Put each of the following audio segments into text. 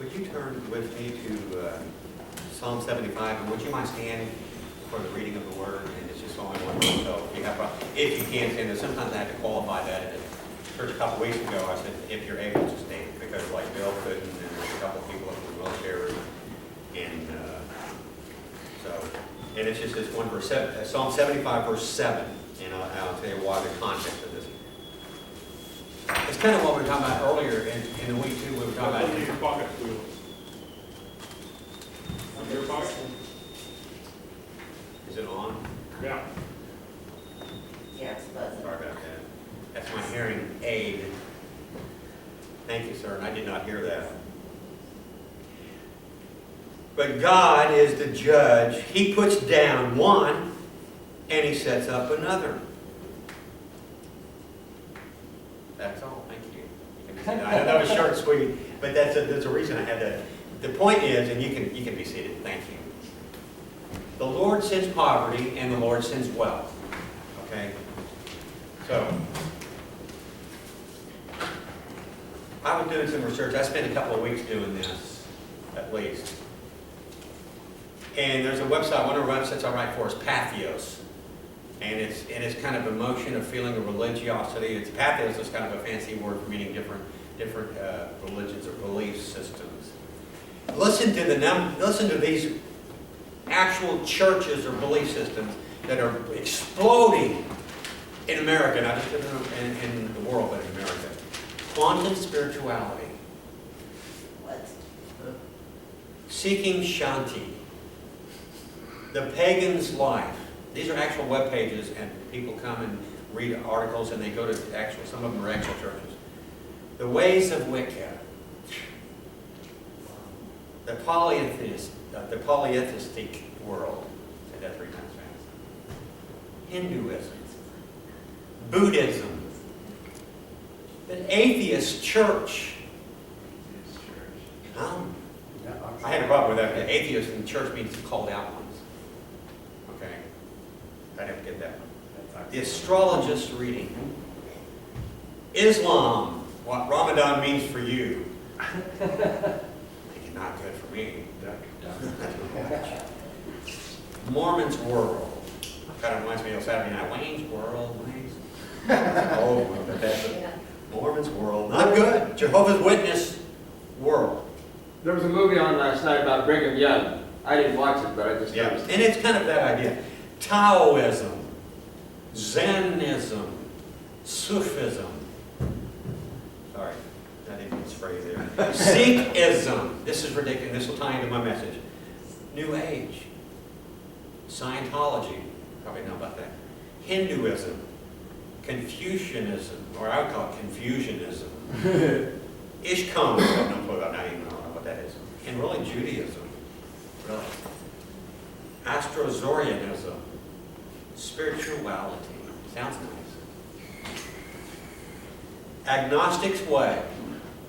Would you turn with me to Psalm 75, and would you mind standing for the reading of the Word? And it's just only one verse, so if you can't stand it, sometimes I have to qualify that. At church a couple weeks ago, I said, if you're able to stand, because like Bill couldn't, and there's a couple of people up in the wheelchairs, and and it's just this one verse, Psalm 75, verse 7, and I'll tell you why, the context of this. It's kind of what we were talking about earlier in the week too. We were talking about your pocket wheel. Your pocket? Is it on? Yeah. Yeah, it's buzzing. Sorry about that. That's my hearing aid. Thank you, sir. And I did not hear that. But God is the judge. He puts down one and He sets up another. That's all. Thank you. I know that was short and sweet, but that's a reason I had that. The point is, and you can be seated. Thank you. The Lord sends poverty, and the Lord sends wealth. Okay. So I was doing some research. I spent a couple of weeks doing this, at least. And there's a website. One of the websites I write for is Pathos. And it's kind of emotion, a feeling of religiosity. It's pathos is kind of a fancy word for meaning different religions or belief systems. Listen to these actual churches or belief systems that are exploding in America, not just in the world, but in America. Quantum spirituality. What? Seeking Shanti. The Pagan's Life. These are actual web pages, and people come and read articles, and they go to some of them are actual churches. The Ways of Wicca. The polytheistic world. Say that 3 times fast. Hinduism. Buddhism. The atheist church. I had a problem with that. The atheist in church means called out ones. Okay. I didn't get that one. The astrologist reading. Islam. What Ramadan means for you. Not good for me. Mormon's World. Kind of reminds me of Saturday Night. Wayne's World. Mormon's World. Not good. Jehovah's Witness World. There was a movie on last night about Brigham Young. I didn't watch it, but I just noticed. And it's kind of that idea. Taoism. Zenism. Sufism. Sorry. I didn't get spray there. Sikhism. This is ridiculous. This will tie into my message. New Age. Scientology. Probably know about that. Hinduism. Confucianism. Or I would call it Confucianism. Ishkam. I have no clue about that. I don't even know what that is. And really Judaism. Really. Astrozorianism. Spirituality. Sounds nice. Agnostic's Way.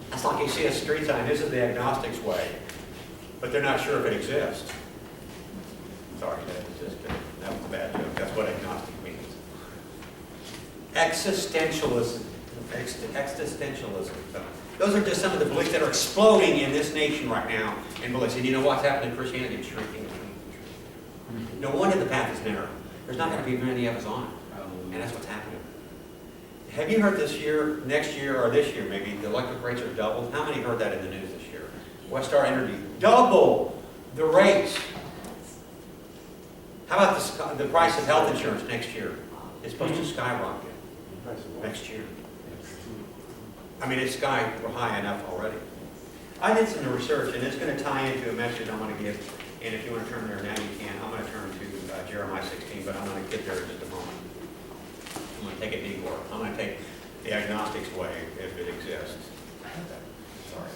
That's like you see a street sign, this is the agnostic's way. But they're not sure if it exists. Sorry, that was a bad joke. That's what agnostic means. Existentialism. Existentialism. So those are just some of the beliefs that are exploding in this nation right now in beliefs. And you know what's happening in Christianity? It's shrinking. No wonder the path is narrow. There's not going to be many of us on it. And that's what's happening. Have you heard this year, next year, or this year maybe, the electric rates are doubled? How many heard that in the news this year? Westar Energy, double the rates. How about the price of health insurance next year? It's supposed to skyrocket next year. I mean, it's sky high enough already. I did some research, and it's going to tie into a message I want to give. And if you want to turn there now, you can. I'm going to turn to Jeremiah 16, but I'm going to get there in just a moment. I'm going to take a detour. I'm going to take the agnostic's way, if it exists. Sorry.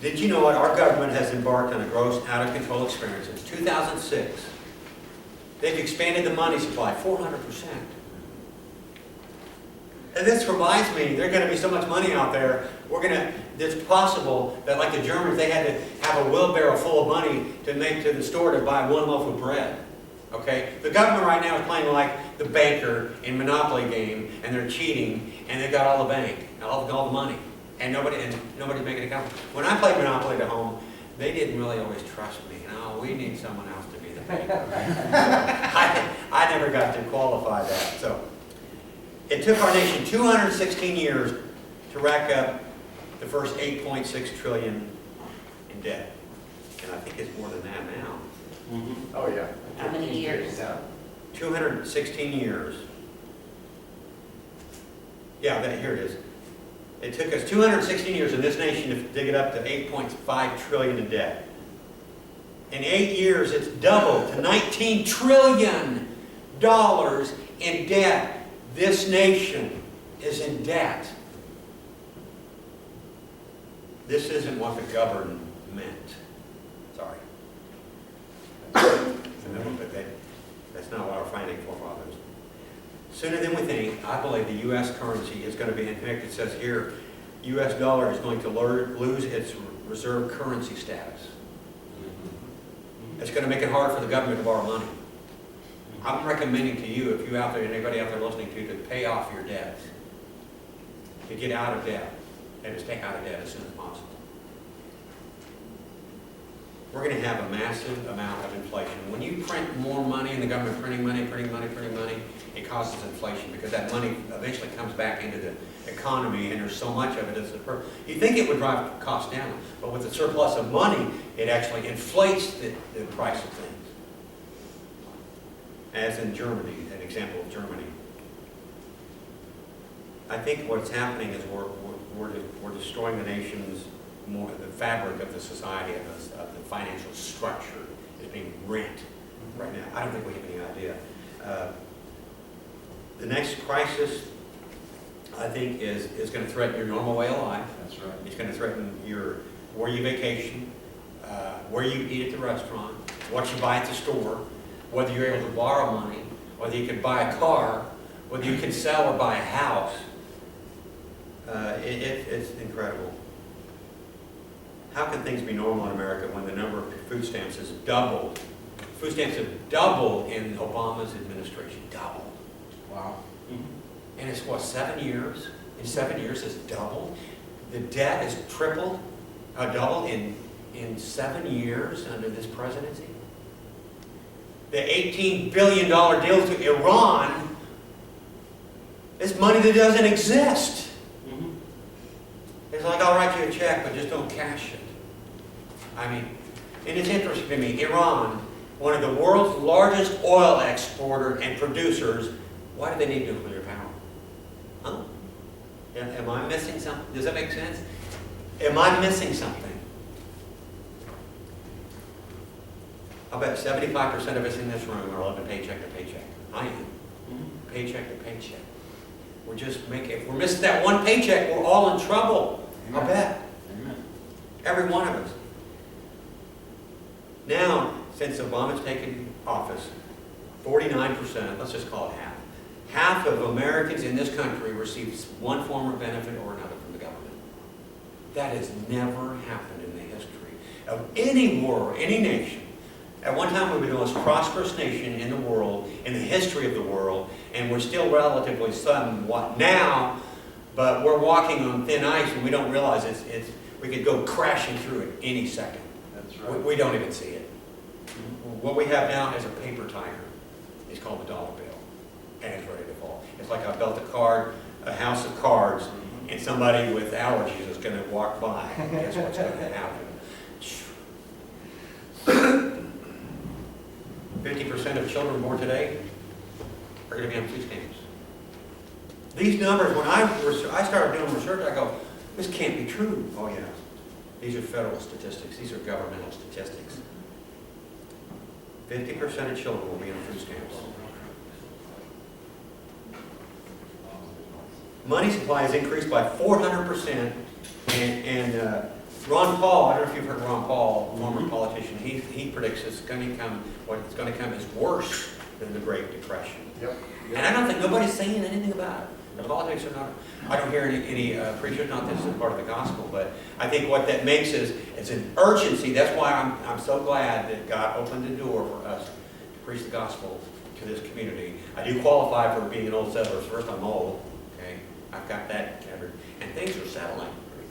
Did you know what? Our government has embarked on a gross out-of-control experience. Since 2006, they've expanded the money supply 400%. And this reminds me, there's going to be so much money out there, it's possible that like the Germans, they had to have a wheelbarrow full of money to make to the store to buy one loaf of bread. Okay? The government right now is playing like the banker in Monopoly game, and they're cheating, and they've got all the bank, all the money. And nobody's making a comment. When I played Monopoly at home, they didn't really always trust me. No, we need someone else to be the banker. I never got to qualify that. So it took our nation 216 years to rack up the first 8.6 trillion in debt. And I think it's more than that now. Oh, yeah. How many years? 216 years. Yeah, here it is. It took us 216 years in this nation to dig it up to 8.5 trillion in debt. In 8 years, it's doubled to $19 trillion in debt. This nation is in debt. This isn't what the government meant. Sorry. But that's not what our founding forefathers. Sooner than we think, I believe the U.S. currency is going to be, in fact, it says here, U.S. dollar is going to lose its reserve currency status. It's going to make it hard for the government to borrow money. I'm recommending to you, if you out there, anybody out there listening to pay off your debts, to get out of debt, and to stay out of debt as soon as possible. We're going to have a massive amount of inflation. When you print more money and the government printing money, it causes inflation because that money eventually comes back into the economy and there's so much of it. You think it would drive costs down, but with the surplus of money, it actually inflates the price of things. As in Germany, an example of Germany. I think what's happening is we're destroying the nation's the fabric of the society, of the financial structure is being rent right now. I don't think we have any idea. The next crisis, I think, is going to threaten your normal way of life. That's right. It's going to threaten where you vacation, where you eat at the restaurant, what you buy at the store, whether you're able to borrow money, whether you can buy a car, whether you can sell or buy a house. It's incredible. How can things be normal in America when the number of food stamps has doubled? Food stamps have doubled in Obama's administration. Doubled. Wow. And it's what, 7 years? In 7 years it's doubled? The debt has tripled, doubled in 7 years under this presidency? The $18 billion deal to Iran is money that doesn't exist. It's like, I'll write you a check, but just don't cash it. I mean, and it's interesting to me, Iran, one of the world's largest oil exporter and producers, why do they need nuclear power? Huh? Am I missing something? Does that make sense? Am I missing something? I bet 75% of us in this room are living paycheck to paycheck. I am. Paycheck to paycheck. If we're missing that one paycheck, we're all in trouble. I bet. Amen. Every one of us. Now, since Obama's taken office, 49%, let's just call it half of Americans in this country receive one form of benefit or another from the government. That has never happened in the history of any war, any nation. At one time, we were the most prosperous nation in the world, in the history of the world, and we're still relatively somewhat now, but we're walking on thin ice, and we don't realize we could go crashing through it any second. That's right. We don't even see it. What we have now is a paper tiger. It's called the dollar bill, and it's ready to fall. It's like I built a house of cards, and somebody with allergies is going to walk by, and guess what's going to happen? 50% of children born today are going to be on food stamps. These numbers, when I started doing research, I go, this can't be true. Oh yeah, these are federal statistics. These are governmental statistics. 50% of children will be on food stamps. Money supply has increased by 400%, and Ron Paul, I don't know if you've heard Ron Paul, former politician, he predicts what's going to come is worse than the Great Depression. Yep. And I don't think nobody's saying anything about it. The politics are not, I don't hear any preachers, not this is part of the gospel, but I think what that makes is an urgency. That's why I'm so glad that God opened the door for us to preach the gospel to this community. I do qualify for being an old settler. First, I'm old, okay? I've got that covered. And things are settling pretty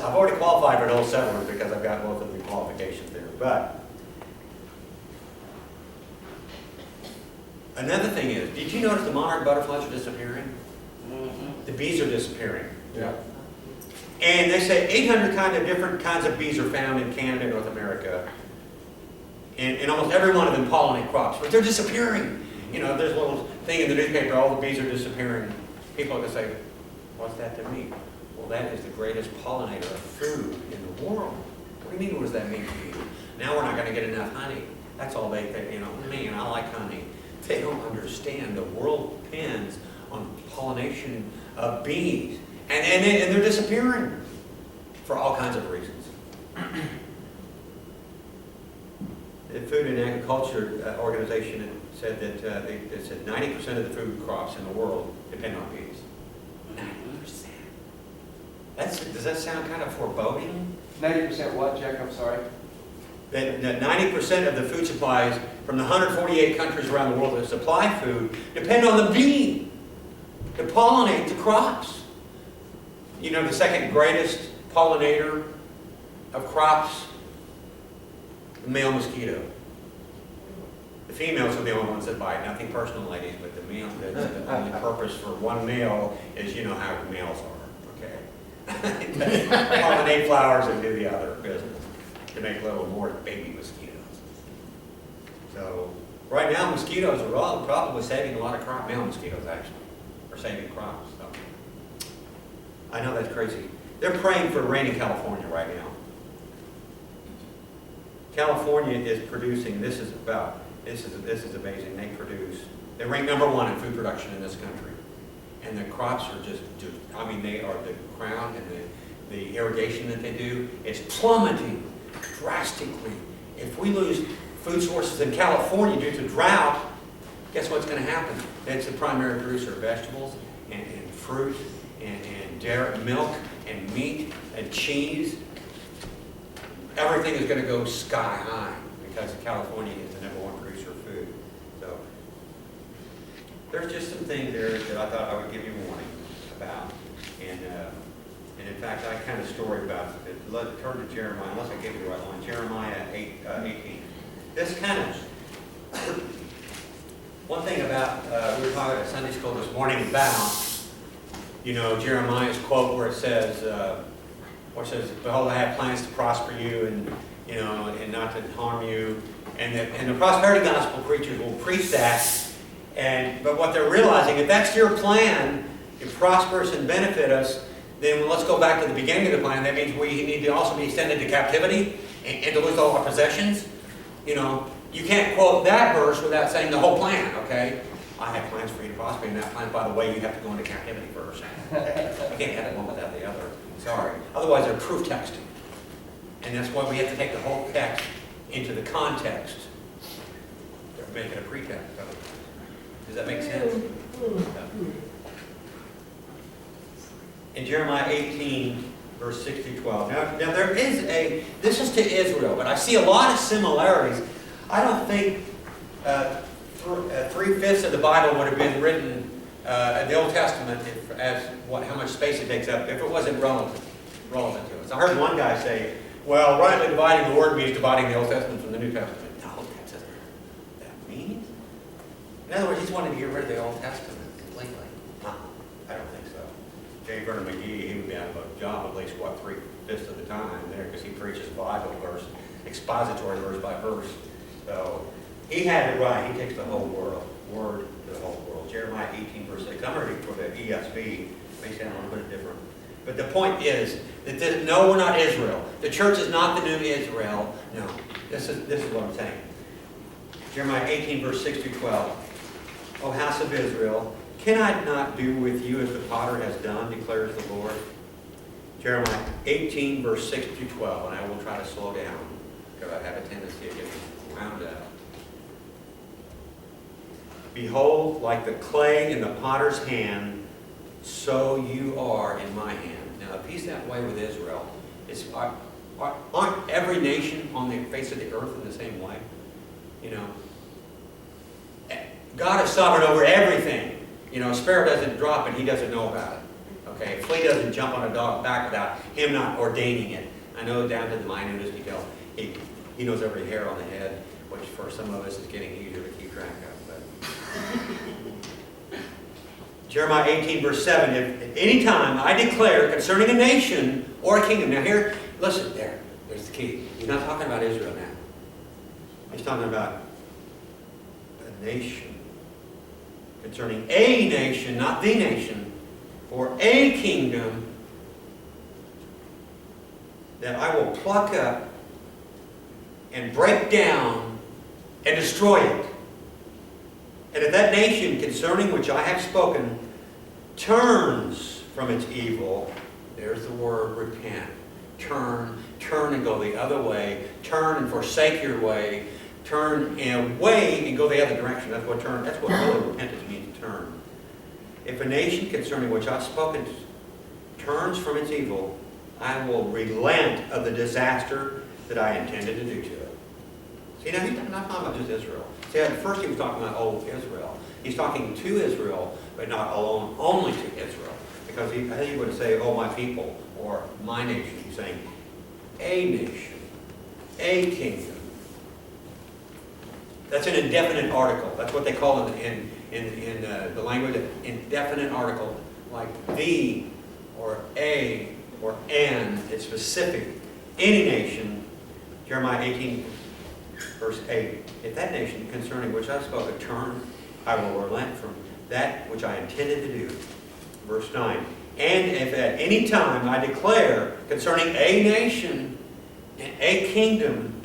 I've already qualified for an old settler because I've got both of the qualifications there. But another thing is, did you notice the monarch butterflies are disappearing? Mhm. The bees are disappearing. Yeah. And they say 800 different kinds of bees are found in Canada and North America. And almost every one of them pollinate crops, but they're disappearing. You know, there's a little thing in the newspaper, all the bees are disappearing. People are going to say, what's that to me? Well, that is the greatest pollinator of food in the world. What do you mean, what does that mean to you? Now we're not going to get enough honey. That's all they think, you know, man, I like honey. They don't understand the world depends on pollination of bees. And they're disappearing for all kinds of reasons. The Food and Agriculture Organization said that they said 90% of the food crops in the world depend on bees. 90%. Does that sound kind of foreboding? 90% what, Jack? I'm sorry. That 90% of the food supplies from the 148 countries around the world that supply food depend on the bee to pollinate the crops. You know, the second greatest pollinator of crops, the male mosquito. The females are the only ones that bite. Nothing personal, ladies, but the male, the only purpose for one male is, you know how males are, okay? Pollinate flowers and do the other business to make little more baby mosquitoes. So, right now mosquitoes are all probably saving a lot of crop, male mosquitoes actually, are saving crops. So. I know that's crazy. They're praying for rain in California right now. California is producing, this is amazing, they rank #1 in food production in this country. And the crops are I mean, they are the crown, and the irrigation that they do is plummeting drastically. If we lose food sources in California due to drought, guess what's going to happen? It's the primary producer of vegetables and fruit and dairy, milk and meat and cheese. Everything is going to go sky high because California is the #1 producer of food. So there's just some things there that I thought I would give you a warning about. And in fact, I kind of story about it. Let's turn to Jeremiah, unless I gave you the right one. Jeremiah 18. This kind of, one thing about, we were talking at Sunday school this morning about, you know, Jeremiah's quote where it says, behold, I have plans to prosper you and, you know, and not to harm you. And the prosperity gospel preachers will preach that. But what they're realizing, if that's your plan, to prosper us and benefit us, then let's go back to the beginning of the plan. That means we need to also be extended to captivity and to lose all our possessions. You know, you can't quote that verse without saying the whole plan, okay? I have plans for you to prosper, and that plan, by the way, you have to go into captivity first. You can't have one without the other. Sorry. Otherwise, they're proof texting. And that's why we have to take the whole text into the context. They're making a pretext of it. Does that make sense? Yeah. In Jeremiah 18, verse 6 through 12. Now there is this is to Israel, but I see a lot of similarities. I don't think 3/5 of the Bible would have been written in the Old Testament how much space it takes up if it wasn't relevant to us. I heard one guy say, well, rightly dividing the word means dividing the Old Testament from the New Testament. No, that doesn't that mean? In other words, he's wanting to get rid of the Old Testament completely. No, I don't think so. J. Vernon McGee, he would be out of a job at least, 3/5 of the time there, because he preaches Bible verse, expository verse by verse. So he had it right. He takes the whole word to the whole world. Jeremiah 18, verse 6. I'm reading for the ESV. May sound a little bit different. But the point is that no, we're not Israel. The church is not the new Israel. No. This is what I'm saying. Jeremiah 18, verse 6 through 12. O house of Israel, can I not do with you as the potter has done, declares the Lord? Jeremiah 18, verse 6 through 12. And I will try to slow down because I have a tendency of getting wound up. Behold, like the clay in the potter's hand, so you are in my hand. Now, if he's that way with Israel, aren't every nation on the face of the earth in the same way? You know, God is sovereign over everything. You know, a sparrow doesn't drop and he doesn't know about it. Okay, a flea doesn't jump on a dog's back without him not ordaining it. I know down to the minutest detail, he knows every hair on the head, which for some of us is getting easier to keep track of. But Jeremiah 18, verse 7, if at any time I declare concerning a nation or a kingdom. Now here, listen, there's the key. He's not talking about Israel now. He's talking about a nation. Concerning a nation, not the nation, or a kingdom, that I will pluck up and break down and destroy it. And if that nation concerning which I have spoken turns from its evil, there's the word repent. Turn and go the other way. Turn and forsake your way. Turn away and go the other direction. That's what really repentance means, turn. If a nation concerning which I've spoken turns from its evil, I will relent of the disaster that I intended to do to it. See, now he's not talking about just Israel. See, at first he was talking about old Israel. He's talking to Israel, but not alone, only to Israel. Because I think he would say, oh, my people, or my nation. He's saying, a nation, a kingdom. That's an indefinite article. That's what they call it in the language, an indefinite article, like the, or a, or an. It's specific. Any nation, Jeremiah 18, verse 8, if that nation concerning which I spoke a turn, I will relent from that which I intended to do. Verse 9, and if at any time I declare concerning a nation and a kingdom,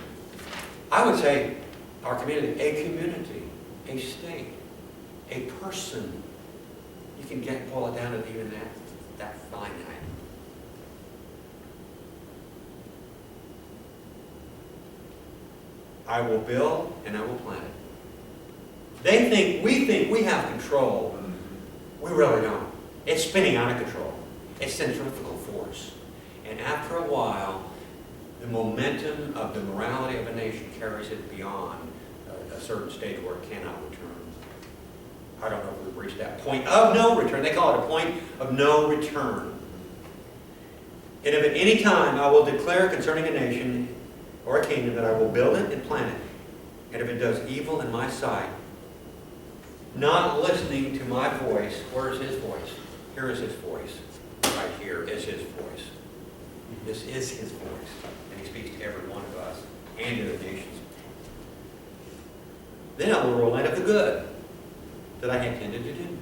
I would say our community, a state, a person. You can pull it down to even that finite. I will build and I will plant it. We think we have control. We really don't. It's spinning out of control. It's centrifugal force. And after a while, the momentum of the morality of a nation carries it beyond a certain stage where it cannot return. I don't know if we've reached that point of no return. They call it a point of no return. And if at any time I will declare concerning a nation or a kingdom that I will build it and plant it, and if it does evil in my sight, not listening to my voice, where is his voice? Here is his voice. Right here is his voice. This is his voice. And he speaks to every one of us and to the nations. Then I will relent of the good that I intended to do.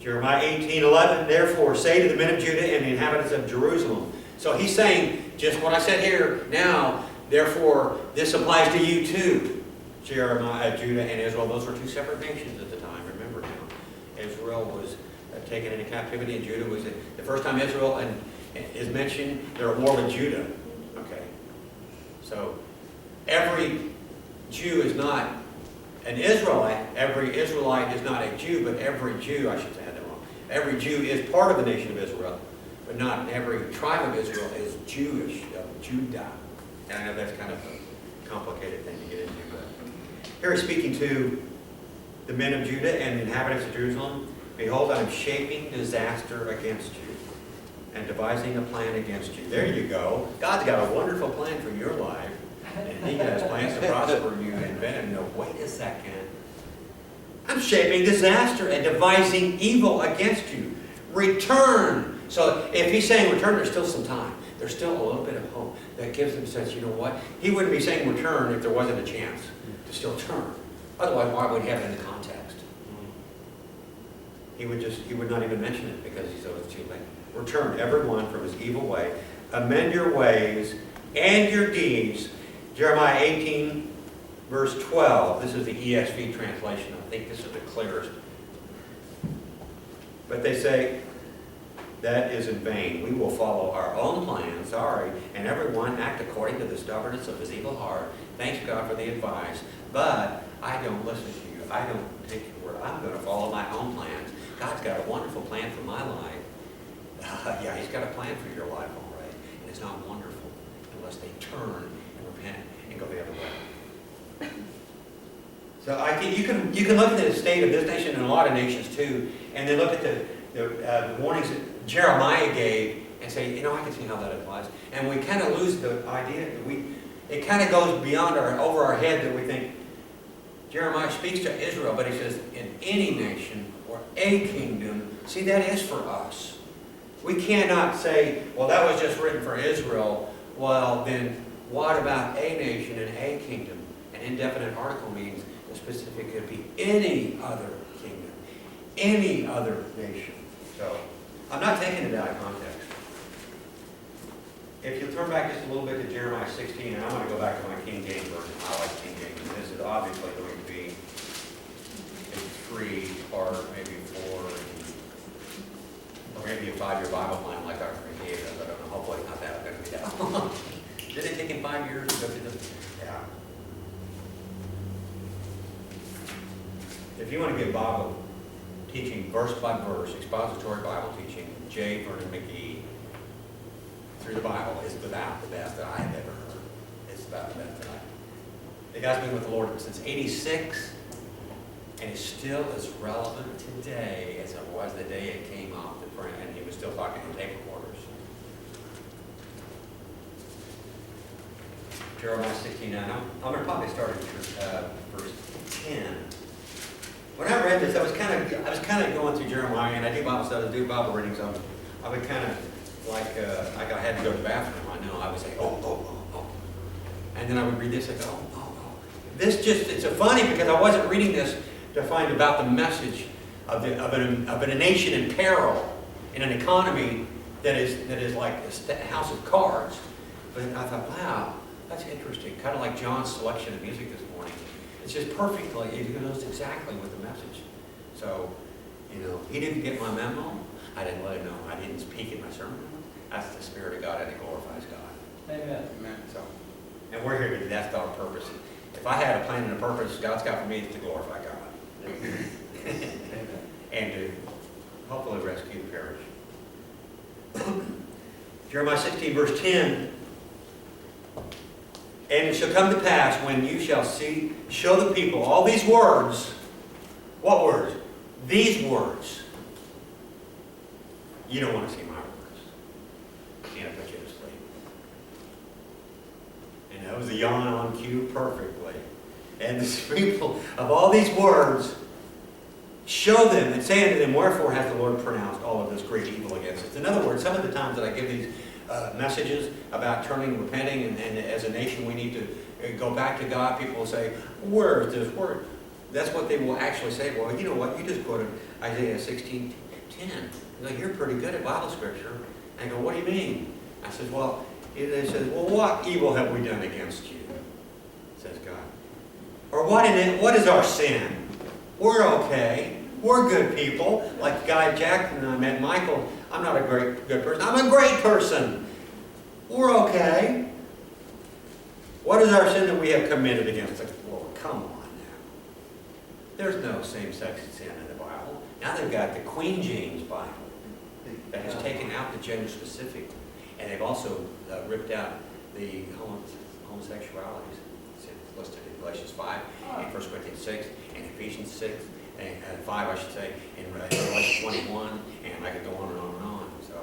Jeremiah 18:11, therefore say to the men of Judah and the inhabitants of Jerusalem. So he's saying just what I said here now, therefore this applies to you too. Jeremiah, Judah, and Israel, those were two separate nations at the time, remember now. Israel was taken into captivity, and Judah was the first time Israel is mentioned, there are more with Judah. Okay. So every Jew is not an Israelite. Every Israelite is not a Jew, but every Jew, I should say that wrong. Every Jew is part of the nation of Israel, but not every tribe of Israel is Jewish, Judah. And I know that's kind of a complicated thing to get into, but here he's speaking to the men of Judah and the inhabitants of Jerusalem. Behold, I am shaping disaster against you and devising a plan against you. There you go. God's got a wonderful plan for your life. And he has plans to prosper you and venom. No, wait a second. I'm shaping disaster and devising evil against you. Return. So if he's saying return, there's still some time. There's still a little bit of hope that gives him a sense, you know what? He wouldn't be saying return if there wasn't a chance to still turn. Otherwise, why would he have it in the context? He would not even mention it because he said it's too late. Return everyone from his evil way. Amend your ways and your deeds. Jeremiah 18, verse 12. This is the ESV translation. I think this is the clearest. But they say, that is in vain. We will follow our own plans, and everyone act according to the stubbornness of his evil heart. Thanks God for the advice. But I don't listen to you. I don't take your word. I'm going to follow my own plans. God's got a wonderful plan for my life. Yeah, he's got a plan for your life, all right. And it's not wonderful unless they turn and repent and go the other way. So you can look at the state of this nation and a lot of nations too, and then look at the warnings that Jeremiah gave and say, you know, I can see how that applies. And we kind of lose the idea that it kind of goes beyond over our head that we think, Jeremiah speaks to Israel, but he says, in any nation or a kingdom, see, that is for us. We cannot say, well, that was just written for Israel. Well, then what about a nation and a kingdom? An indefinite article means the specific could be any other kingdom, any other nation. So I'm not taking it out of context. If you'll turn back just a little bit to Jeremiah 16, and I'm going to go back to my King James version. I like King James. This is obviously going to be a 3-part, maybe 4, or maybe a 5-year Bible plan like our friend gave us. I don't know. Hopefully it's not that going to be that long. Did it take him 5 years to go through this? Yeah. If you want to get Bible teaching verse by verse, expository Bible teaching, J. Vernon McGee, through the Bible is without the best that I have ever heard. It's about the best that I have. The guy's been with the Lord since '86, and is still as relevant today as it was the day it came off the print, and he was still talking in tape recorders. Jeremiah 16:9. I'm going to probably start at verse 10. When I read this, I was kind of going through Jeremiah, and I do Bible studies, do Bible readings. I would kind of like I had to go to the bathroom. I know I would say, oh, and then I would read this and go, oh. This it's so funny because I wasn't reading this to find about the message of a nation in peril in an economy that is like a house of cards. But I thought, wow, that's interesting. Kind of like John's selection of music this morning. It's just perfectly, it goes exactly with the message. So, you know, he didn't get my memo. I didn't let him know. I didn't speak in my sermon. That's the Spirit of God, and it glorifies God. Amen. Amen. So, and we're here to do that's our purpose. If I had a plan and a purpose God's got for me, it's to glorify God. And to hopefully rescue the parish. Jeremiah 16, verse 10. And it shall come to pass when you shall show the people all these words. What words? These words. You don't want to see my words. And I put you to sleep. And that was a yawn on cue perfectly. And the people of all these words, show them and say unto them, wherefore has the Lord pronounced all of this great evil against us? In other words, some of the times that I give these messages about turning, repenting, and as a nation we need to go back to God, people will say, where is this word? That's what they will actually say. Well, you know what? You just quoted Isaiah 16:10. Like, you're pretty good at Bible scripture. And I go, what do you mean? I said, well, they says, well, what evil have we done against you? Says God. Or what is our sin? We're okay. We're good people. Like the guy Jack and I met, Michael, I'm not a good person. I'm a great person. We're okay. What is our sin that we have committed against us? Well, come on now. There's no same-sex sin in the Bible. Now they've got the Queen James Bible that has taken out the gender specific, and they've also ripped out the homosexualities. It's listed in Galatians 5, and 1 Corinthians 6, and Ephesians 6, and 5, I should say, in Revelation 21, and I could go on and on and on. So,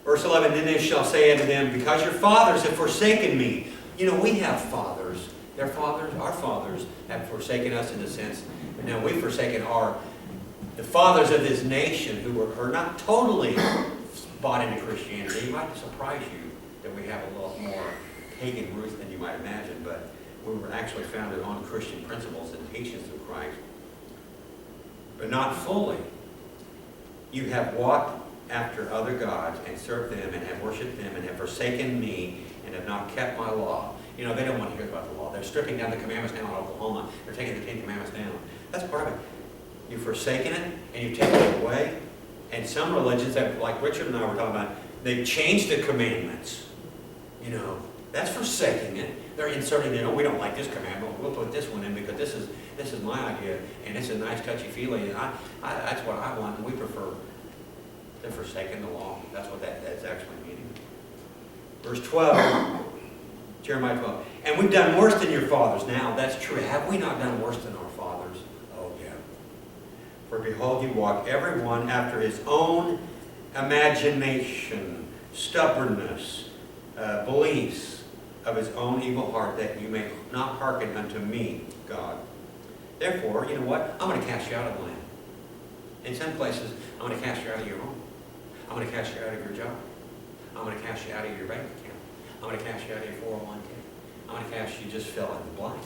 verse 11, then they shall say unto them, because your fathers have forsaken me. You know, we have fathers. Their fathers, our fathers, have forsaken us in the sense, but now we've forsaken the fathers of this nation who are not totally bought into Christianity. It might surprise you that we have a little more pagan roots than you might imagine, but we were actually founded on Christian principles and teachings of Christ. But not fully. You have walked after other gods and served them and have worshipped them and have forsaken me and have not kept my law. You know, they don't want to hear about the law. They're stripping down the commandments now in Oklahoma. They're taking the 10 commandments down. That's part of it. You've forsaken it and you've taken it away. And some religions, like Richard and I were talking about, they've changed the commandments. You know, that's forsaking it. They're inserting, you know, we don't like this commandment. We'll put this one in because this is my idea, and it's a nice touchy-feely, and that's what I want, and we prefer. They're forsaking the law. That's what that's actually meaning. Verse 12, Jeremiah 12. And we've done worse than your fathers. Now, that's true. Have we not done worse than our fathers? Oh, yeah. For behold, you walk every one after his own imagination, stubbornness, beliefs of his own evil heart, that you may not hearken unto me, God. Therefore, you know what? I'm going to cast you out of the land. In some places, I'm going to cast you out of your home. I'm going to cast you out of your job. I'm going to cast you out of your bank account. I'm going to cast you out of your 401k. I'm going to cast you, just fill in the blank.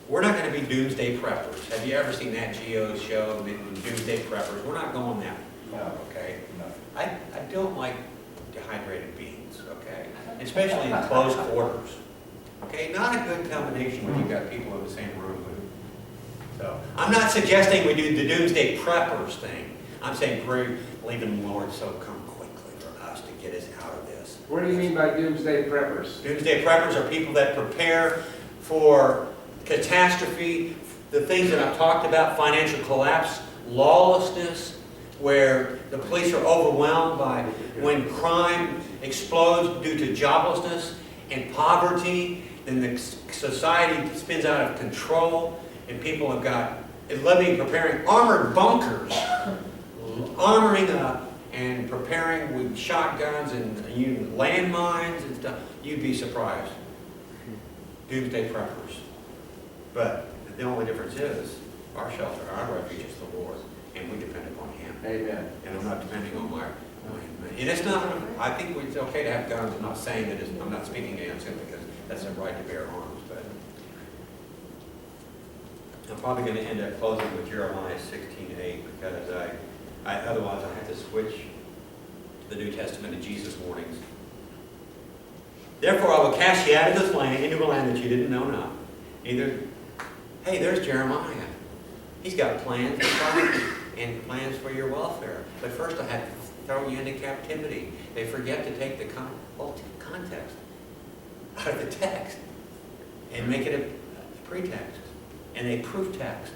We're not going to be doomsday preppers. Have you ever seen that Geo show, Doomsday Preppers? We're not going that. No. Okay? No. I don't like dehydrated beans, okay? Especially in close quarters. Okay? Not a good combination when you've got people in the same room. So, I'm not suggesting we do the doomsday preppers thing. I'm saying pray, believing the Lord so come quickly for us to get us out of this. What do you mean by doomsday preppers? Doomsday preppers are people that prepare for catastrophe, the things that I've talked about, financial collapse, lawlessness, where the police are overwhelmed by when crime explodes due to joblessness and poverty, then the society spins out of control, and people have got preparing armored bunkers, armoring up and preparing with shotguns and landmines and stuff. You'd be surprised. Doomsday preppers. But the only difference is our shelter, our refuge is the Lord, and we depend upon Him. Amen. And I'm not depending on my and it's not, I think it's okay to have guns. I'm not saying that I'm not speaking against it, because that's a right to bear arms. But I'm probably going to end up closing with Jeremiah 16:8, because otherwise I have to switch to the New Testament to Jesus warnings. Therefore I will cast you out of this land into a land that you didn't know not. Hey, there's Jeremiah. He's got plans and plans for your welfare. But first I have to throw you into captivity. They forget to take the whole context out of the text and make it a pretext and a proof text.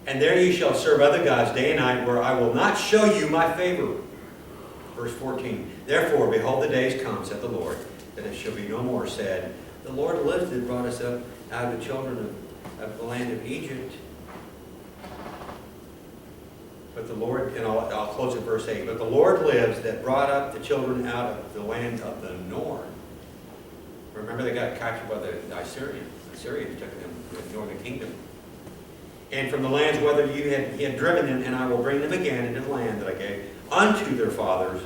And there you shall serve other gods day and night, where I will not show you my favor. Verse 14. Therefore, behold, the days come, said the Lord, that it shall be no more said, the Lord lives that brought us up out of the children of the land of Egypt. But the Lord, and I'll close at verse 8, but the Lord lives that brought up the children out of the land of the north. Remember, they got captured by the Assyrians. The Assyrians took them to the northern kingdom. And from the lands whether he had driven them, and I will bring them again into the land that I gave unto their fathers.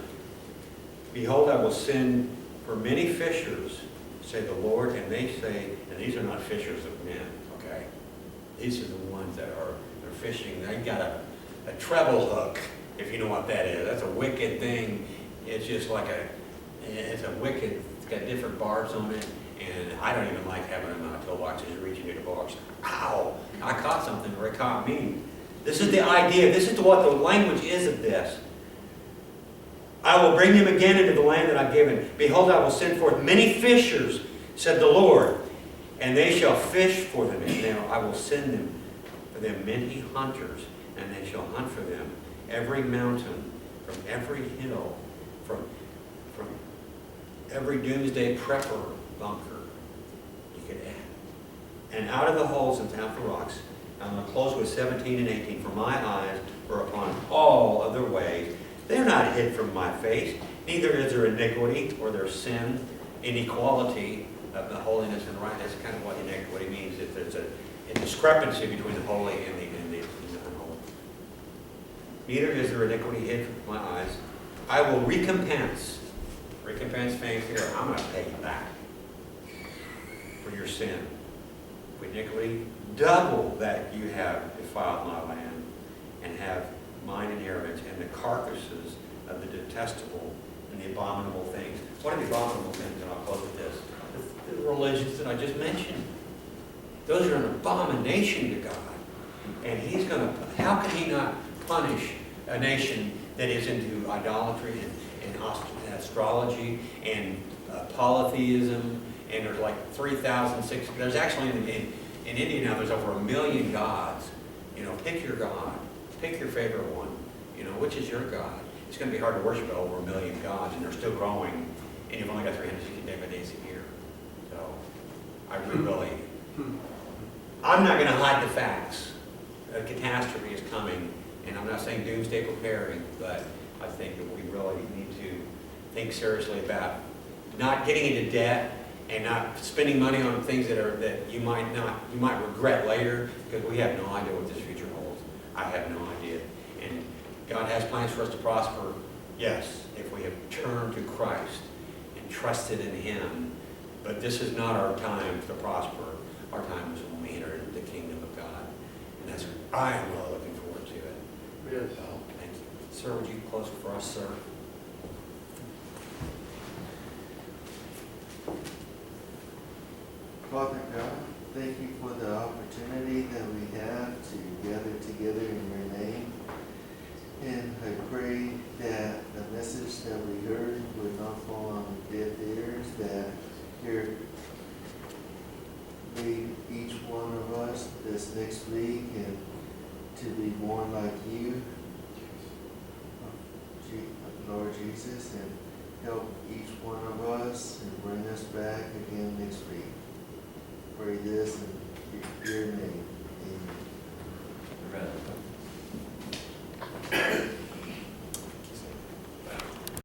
Behold, I will send for many fishers, say the Lord, and they say, and these are not fishers of men, okay? These are the ones that they're fishing. They got a treble hook, if you know what that is. That's a wicked thing. It's just like it's got different barbs on it, and I don't even like having them until watching it reaching into the box. Ow! I caught something, or it caught me. This is the idea. This is what the language is of this. I will bring them again into the land that I've given. Behold, I will send forth many fishers, said the Lord, and they shall fish for them. And now I will send them for them many hunters, and they shall hunt for them every mountain, from every hill, from every doomsday prepper bunker you could add, and out of the holes and out the rocks. I'm going to close with 17 and 18. For my eyes were upon all of their ways. They're not hid from my face. Neither is there iniquity or their sin, inequality of the holiness and right. That's kind of what iniquity means. If there's a discrepancy between the holy and the unholy. Neither is there iniquity hid from my eyes. I will recompense. Recompense means here, I'm going to pay you back for your sin. For iniquity, double that you have defiled my land, and have mine inheritance, and the carcasses of the detestable and the abominable things. What are the abominable things? And I'll close with this. The religions that I just mentioned. Those are an abomination to God. And He's going to, how can He not punish a nation that is into idolatry and astrology and polytheism, and there's like 3,006, there's actually in India now there's over 1 million gods. You know, pick your God. Pick your favorite one. You know, which is your God? It's going to be hard to worship over 1 million gods, and they're still growing, and you've only got 365 days a year. So, I really, I'm not gonna hide the facts. A catastrophe is coming, and I'm not saying doomsday preparing, but I think that we really need to think seriously about not getting into debt and not spending money on things that you might regret later, because we have no idea what this future holds. I have no idea. And God has plans for us to prosper, yes, if we have turned to Christ and trusted in Him. But this is not our time to prosper. Our time is when we enter into the kingdom of God. And that's, I am really looking forward to it. Yes. So, thank you. Sir, would you close for us, sir? Father God, thank you for the opportunity that we have to gather together in your name. And I pray that the message that we heard would not fall on deaf ears, that here lead each one of us this next week and to be more like you, Lord Jesus, and help each one of us and bring us back again next week. Pray this in your name.